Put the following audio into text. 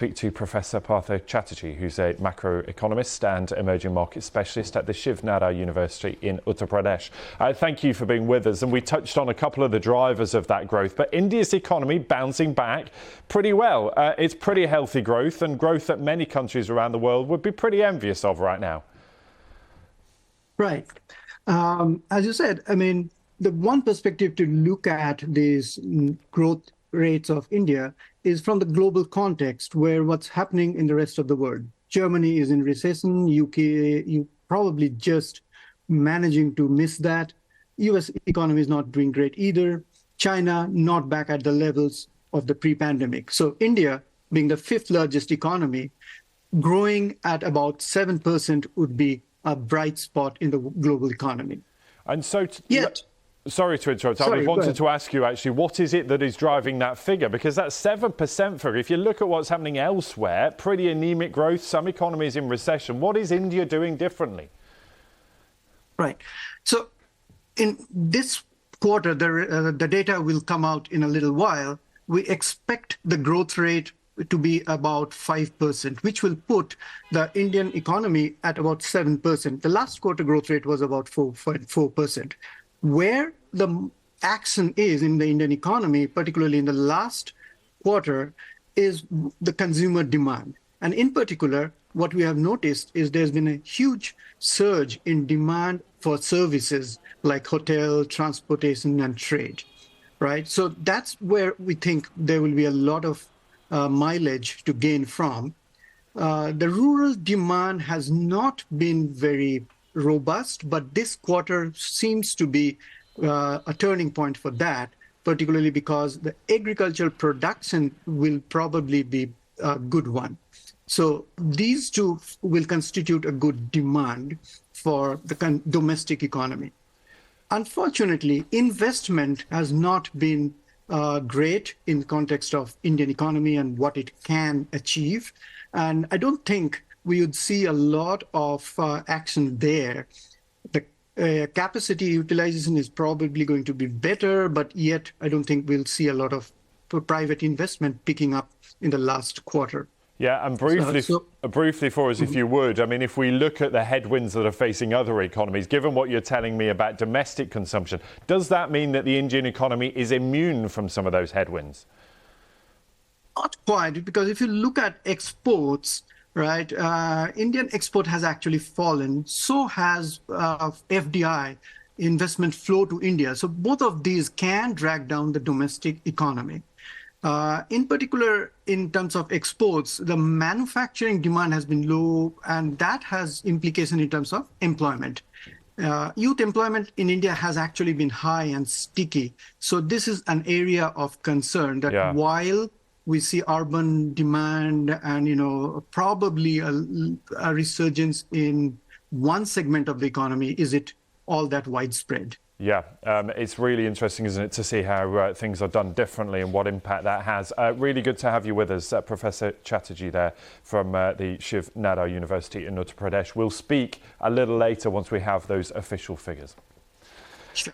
Speak to Professor Partha Chatterjee, who's a macroeconomist and emerging market specialist at the Shiv Nara University in Uttar Pradesh. Thank you for being with us. And we touched on a couple of the drivers of that growth, but India's economy bouncing back pretty well. It's pretty healthy growth, and growth that many countries around the world would be pretty envious of right now. Right. As you said, I mean, the one perspective to look at these growth rates of India is from the global context, where what's happening in the rest of the world. Germany is in recession, UK, you probably just managing to miss that. US economy is not doing great either. China not back at the levels of the pre-pandemic. So India, being the fifth largest economy, growing at about 7% would be a bright spot in the global economy. And so sorry to interrupt. I wanted to ask you, actually, what is it that is driving that figure? Because that 7% figure, if you look at what's happening elsewhere, pretty anemic growth, some economies in recession. What is India doing differently? Right. So in this quarter, the data will come out in a little while. We expect the growth rate to be about 5%, which will put the Indian economy at about 7%. The last quarter growth rate was about 4%. Where the action is in the Indian economy, particularly in the last quarter, is the consumer demand. And in particular, what we have noticed is there's been a huge surge in demand for services like hotel, transportation, and trade, right? So that's where we think there will be a lot of mileage to gain from. The rural demand has not been very robust, but this quarter seems to be a turning point for that, particularly because the agricultural production will probably be a good one. So these two will constitute a good demand for the domestic economy. Unfortunately, investment has not been great in the context of Indian economy and what it can achieve. And I don't think we would see a lot of action there. The capacity utilization is probably going to be better, but yet I don't think we'll see a lot of private investment picking up in the last quarter. Yeah, and briefly for us, if you would, I mean, if we look at the headwinds that are facing other economies, given what you're telling me about domestic consumption, does that mean that the Indian economy is immune from some of those headwinds? Not quite, because if you look at exports, right, Indian export has actually fallen. So has FDI, investment flow to India. So both of these can drag down the domestic economy. In particular, in terms of exports, the manufacturing demand has been low, and that has implication in terms of employment. Youth employment in India has actually been high and sticky. So this is an area of concern that while we see urban demand and, probably a resurgence in one segment of the economy, is it all that widespread? Yeah, it's really interesting, isn't it, to see how things are done differently and what impact that has. Really good to have you with us, Professor Chatterjee there from the Shiv Nara University in Uttar Pradesh. We'll speak a little later once we have those official figures. Sure.